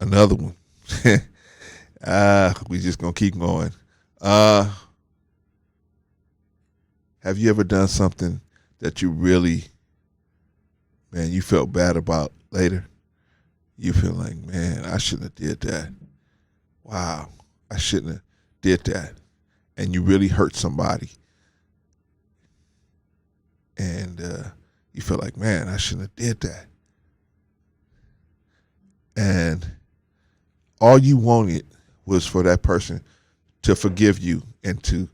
Another one. We just gonna keep going. Have you ever done something that you really, man, you felt bad about later? You feel like, man, I shouldn't have did that. Wow, I shouldn't have did that. And you really hurt somebody, and you feel like, man, I shouldn't have did that. And all you wanted was for that person to forgive you and to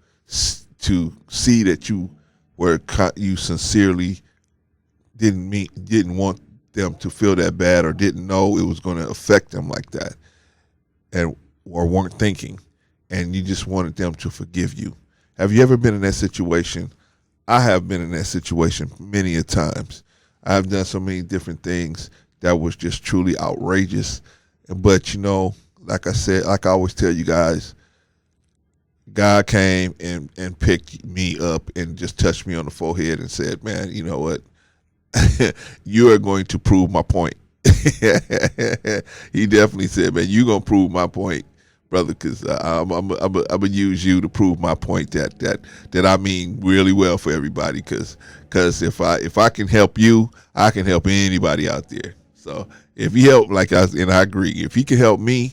see that you sincerely didn't want them to feel that bad, or didn't know it was going to affect them like that, and or weren't thinking, and you just wanted them to forgive you. Have you ever been in that situation? I have been in that situation many a times. I've done so many different things that was just truly outrageous. But like I said, like I always tell you guys, God came and picked me up and just touched me on the forehead and said, man, you know what? You are going to prove my point. He definitely said, man, you're going to prove my point, brother, because I'm going to use you to prove my point that I mean really well for everybody, because if I can help you, I can help anybody out there. So if he helped, and I agree, if he can help me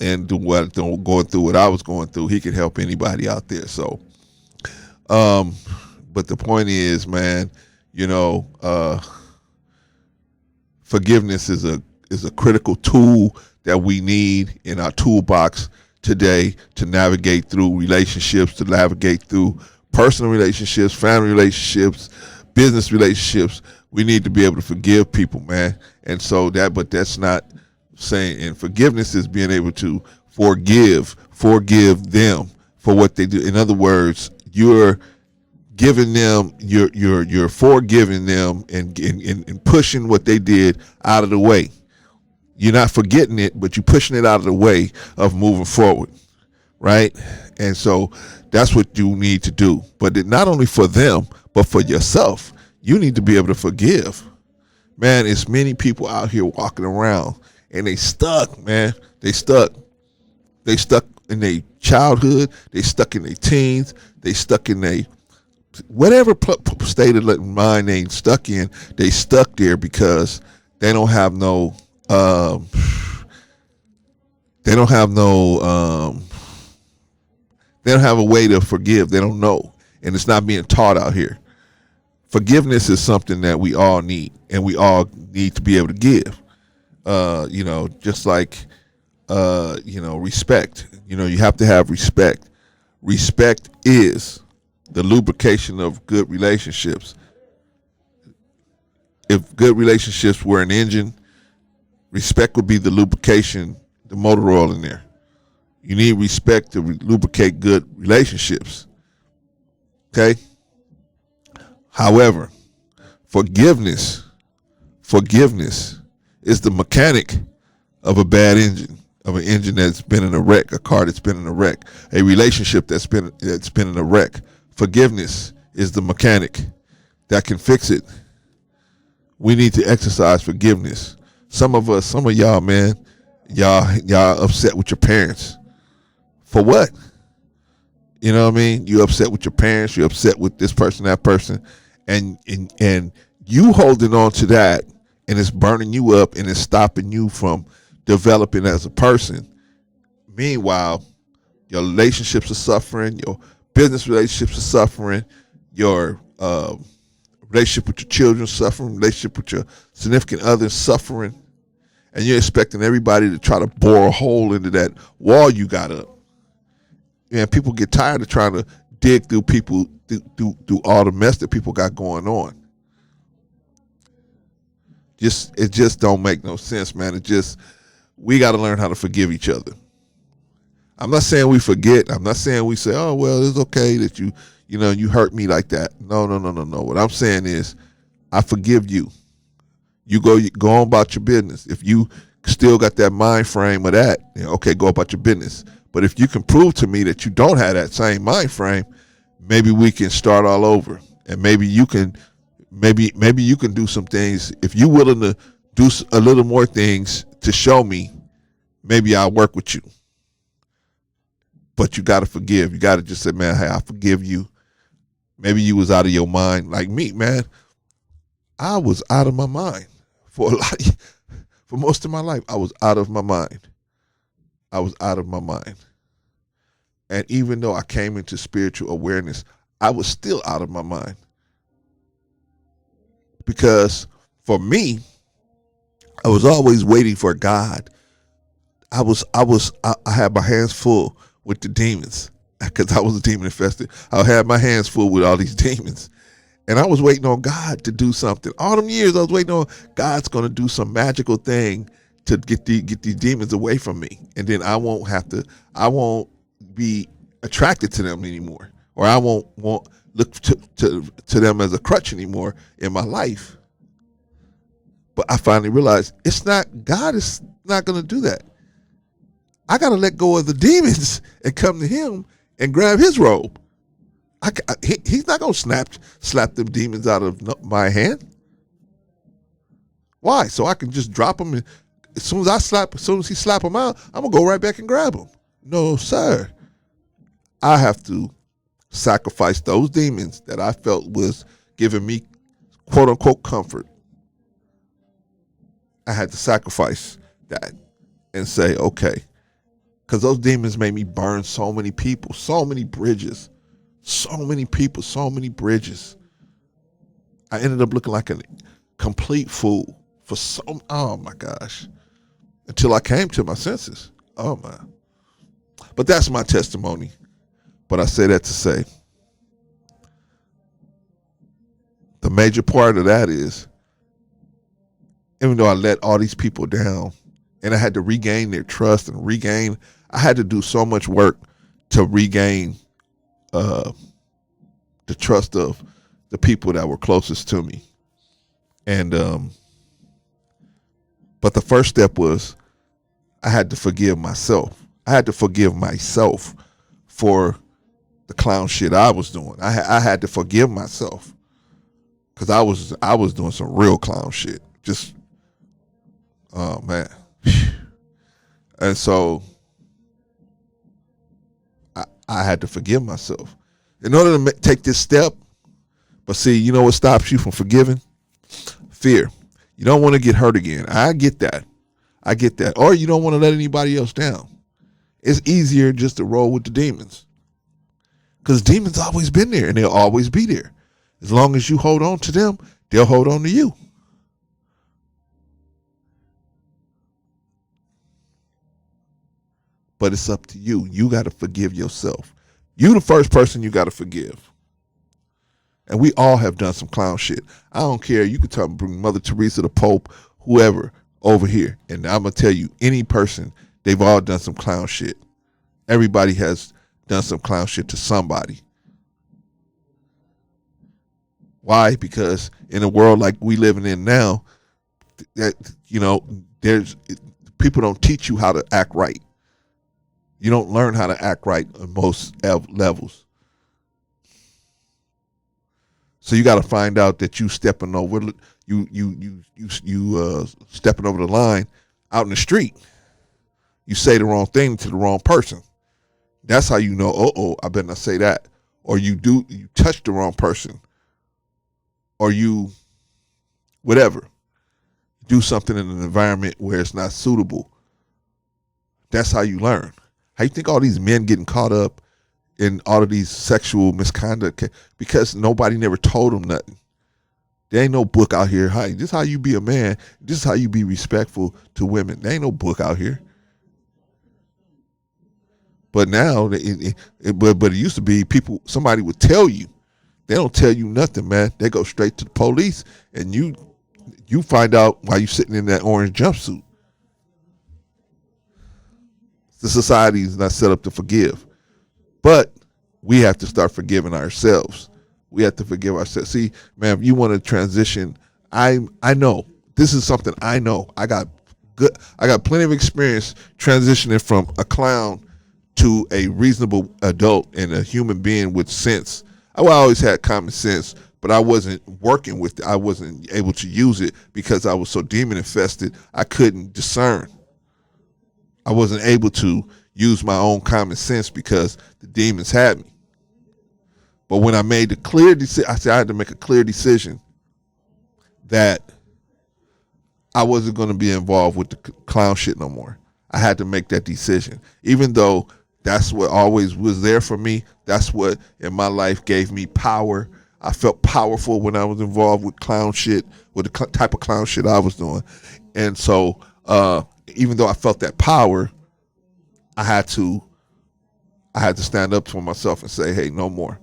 and going through what I was going through, he can help anybody out there. So, but the point is, man, forgiveness is a critical tool that we need in our toolbox today to navigate through relationships, to navigate through personal relationships, family relationships, business relationships. We need to be able to forgive people, man. And so but that's not saying, and forgiveness is being able to forgive them for what they do. In other words, you're giving them, you're forgiving them and pushing what they did out of the way. You're not forgetting it, but you're pushing it out of the way of moving forward, right? And so that's what you need to do. But not only for them, but for yourself. You need to be able to forgive. Man, it's many people out here walking around and they stuck, man. They stuck in their childhood. They stuck in their teens. They stuck in their whatever state of mind they stuck in. They stuck there because they don't have no. They don't have no. They don't have a way to forgive. They don't know, and it's not being taught out here. Forgiveness is something that we all need, and we all need to be able to give. Just like, respect. You have to have respect. Respect is the lubrication of good relationships. If good relationships were an engine, respect would be the lubrication, the motor oil in there. You need respect to lubricate good relationships. Okay? However, forgiveness is the mechanic of a bad engine, of an engine that's been in a wreck, a car that's been in a wreck, a relationship that's been in a wreck. Forgiveness is the mechanic that can fix it. We need to exercise forgiveness. Some of y'all, man, y'all upset with your parents. For what? You know what I mean? You upset with your parents, you're upset with this person, that person, and you holding on to that, and it's burning you up and it's stopping you from developing as a person. Meanwhile, your relationships are suffering, your business relationships are suffering, your relationship with your children suffering, relationship with your significant other suffering, and you're expecting everybody to try to bore a hole into that wall you got up. And people get tired of trying to dig through people, through all the mess that people got going on. It just don't make no sense, man. We got to learn how to forgive each other. I'm not saying we forget. I'm not saying we say, oh, well, it's okay that you hurt me like that. No. What I'm saying is, I forgive you. You go on about your business. If you still got that mind frame of that, okay, go about your business. But if you can prove to me that you don't have that same mind frame, maybe we can start all over. And maybe you can do some things. If you're willing to do a little more things to show me maybe I'll work with you. But you got to forgive. You got to just say, man, hey, I forgive you. Maybe you was out of your mind. Like me, man, I was out of my mind for for most of my life. I was out of my mind. I was out of my mind. And even though I came into spiritual awareness, I was still out of my mind. Because for me, I was always waiting for God. I had my hands full with the demons because I was a demon infested. I had my hands full with all these demons. And I was waiting on God to do something. All them years I was waiting on God's going to do some magical thing to get these demons away from me. And then I won't be attracted to them anymore. Or I won't look to them as a crutch anymore in my life. But I finally realized God is not going to do that. I got to let go of the demons and come to him and grab his robe. He's not going to slap them demons out of my hand. Why? So I can just drop them. And as soon as he slap them out, I'm going to go right back and grab them. No, sir. I have to sacrifice those demons that I felt was giving me quote unquote comfort. I had to sacrifice that and say, okay, because those demons made me burn so many people, so many bridges, so many people, so many bridges. I ended up looking like a complete fool for oh my gosh, until I came to my senses. Oh my. But that's my testimony. But I say that to say, the major part of that is, even though I let all these people down and I had to regain their trust and I had to do so much work to regain the trust of the people that were closest to me. And, but the first step was I had to forgive myself. I had to forgive myself for the clown shit I was doing. I had to forgive myself because I was doing some real clown shit. Just, oh man. And so I had to forgive myself in order to take this step. But see, you know what stops you from forgiving? Fear. You don't want to get hurt again. I get that. Or you don't want to let anybody else down. It's easier just to roll with the demons. Because demons always been there and they'll always be there. As long as you hold on to them, they'll hold on to you. But it's up to you. You got to forgive yourself. You the first person you got to forgive. And we all have done some clown shit. I don't care. You could bring Mother Teresa, the Pope, whoever over here. And I'm going to tell you, any person, they've all done some clown shit. Everybody has done some clown shit to somebody. Why? Because in a world like we living in now, that, you know, there's people don't teach you how to act right. You don't learn how to act right on most levels. So you got to find out that you stepping over stepping over the line out in the street. You say the wrong thing to the wrong person. That's how you know, I better not say that. Or you touch the wrong person. Or you, whatever, do something in an environment where it's not suitable. That's how you learn. How you think all these men getting caught up in all of these sexual misconduct? Because nobody never told them nothing. There ain't no book out here. Hi, this is how you be a man. This is how you be respectful to women. There ain't no book out here. But now, but it used to be somebody would tell you. They don't tell you nothing, man. They go straight to the police, and you find out while you sitting in that orange jumpsuit. The society is not set up to forgive. But we have to start forgiving ourselves. We have to forgive ourselves. See, man, if you want to transition, I know. This is something I know. I got plenty of experience transitioning from a clown to a reasonable adult and a human being with sense. I always had common sense, but I wasn't working with it. I wasn't able to use it because I was so demon infested, I couldn't discern. I wasn't able to use my own common sense because the demons had me. But when I made the clear decision, I said I had to make a clear decision that I wasn't going to be involved with the clown shit no more. I had to make that decision. Even though that's what always was there for me, that's what in my life gave me power. I felt powerful when I was involved with clown shit, with the type of clown shit I was doing. And so even though I felt that power, I had to stand up for myself and say, hey, no more.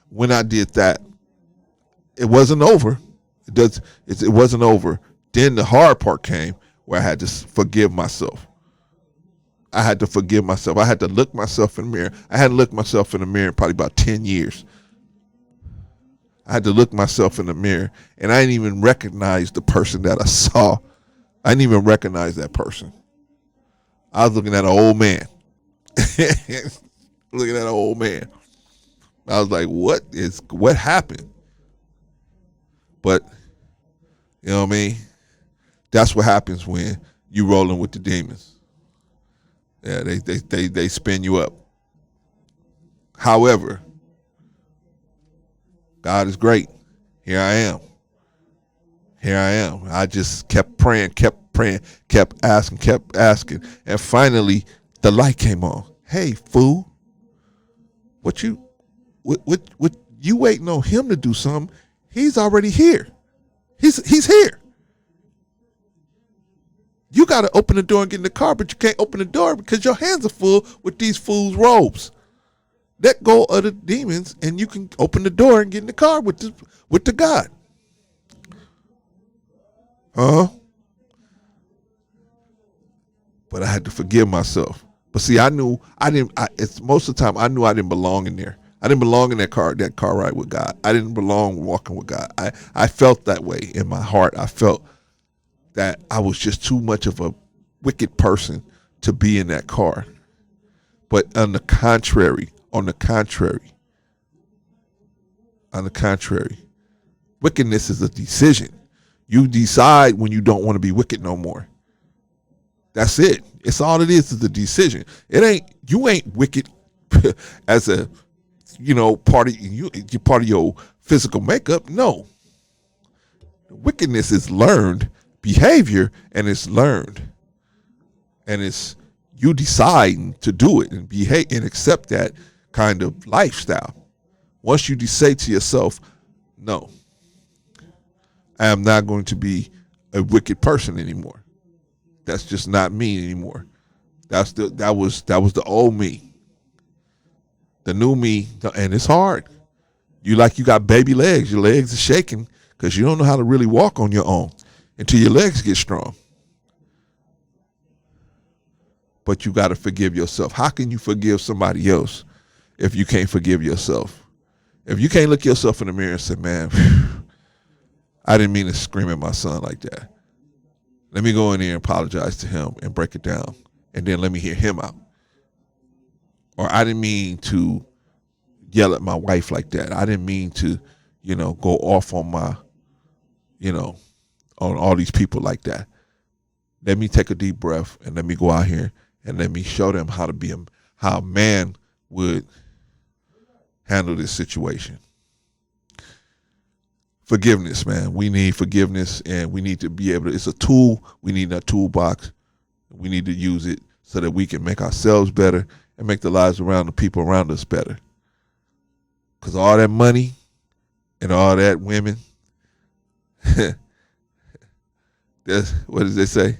When I did that, it wasn't over. It wasn't over. Then the hard part came where I had to forgive myself. I had to forgive myself. I had to look myself in the mirror. I hadn't looked myself in the mirror in probably about 10 years. I had to look myself in the mirror, and I didn't even recognize the person that I saw. I didn't even recognize that person. I was looking at an old man. Looking at an old man. I was like, what happened? But, you know what I mean? That's what happens when you rolling with the demons. Yeah, they spin you up. However, God is great. Here I am. I just kept praying, kept asking. And finally, the light came on. Hey, fool. What you waiting on him to do something? He's already here. He's here. You got to open the door and get in the car, but you can't open the door because your hands are full with these fools' robes. Let go of the demons, and you can open the door and get in the car with the God. But I had to forgive myself. But see, most of the time I knew I didn't belong in there. I didn't belong in that car ride with God. I didn't belong walking with God. I felt that way in my heart. I felt that I was just too much of a wicked person to be in that car. But on the contrary, wickedness is a decision. You decide when you don't want to be wicked no more. That's it. It's all it is a decision. You ain't wicked as a part of your physical makeup. No. Wickedness is learned behavior, and it's learned. And it's you deciding to do it and behave and accept that kind of lifestyle. Once you say to yourself, no, I am not going to be a wicked person anymore. That's just not me anymore. That was the old me. The new me, and it's hard. You got baby legs. Your legs are shaking because you don't know how to really walk on your own until your legs get strong. But you got to forgive yourself. How can you forgive somebody else if you can't forgive yourself? If you can't look yourself in the mirror and say, man, I didn't mean to scream at my son like that. Let me go in there and apologize to him and break it down. And then let me hear him out. Or I didn't mean to yell at my wife like that. I didn't mean to, go off on my, on all these people like that. Let me take a deep breath and let me go out here and let me show them how a man would handle this situation. Forgiveness, man. We need forgiveness, and we need to be able to, it's a tool. We need a toolbox. We need to use it so that we can make ourselves better and make the lives around the people around us better. Because all that money and all that women, what does they say?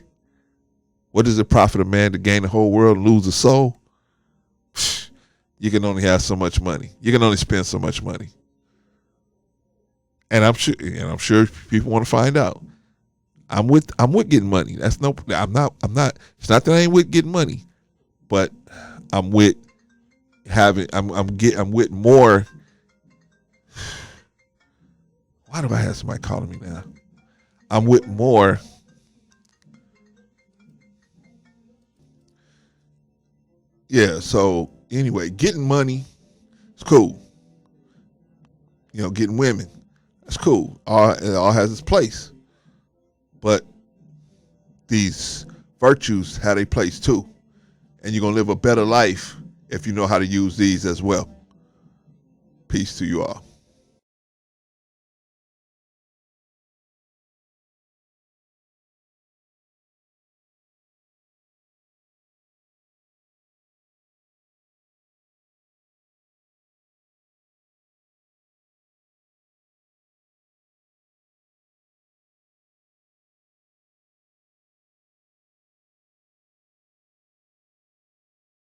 What does it profit a man to gain the whole world and lose a soul? You can only have so much money. You can only spend so much money. And I'm sure people want to find out. I'm with getting money. I'm not. It's not that I ain't with getting money, but I'm with having. I'm with more. Why do I have somebody calling me now? I'm with more. Yeah. So anyway, getting money is cool. Getting women, that's cool. It all has its place. But these virtues have a place too. And you're going to live a better life if you know how to use these as well. Peace to you all.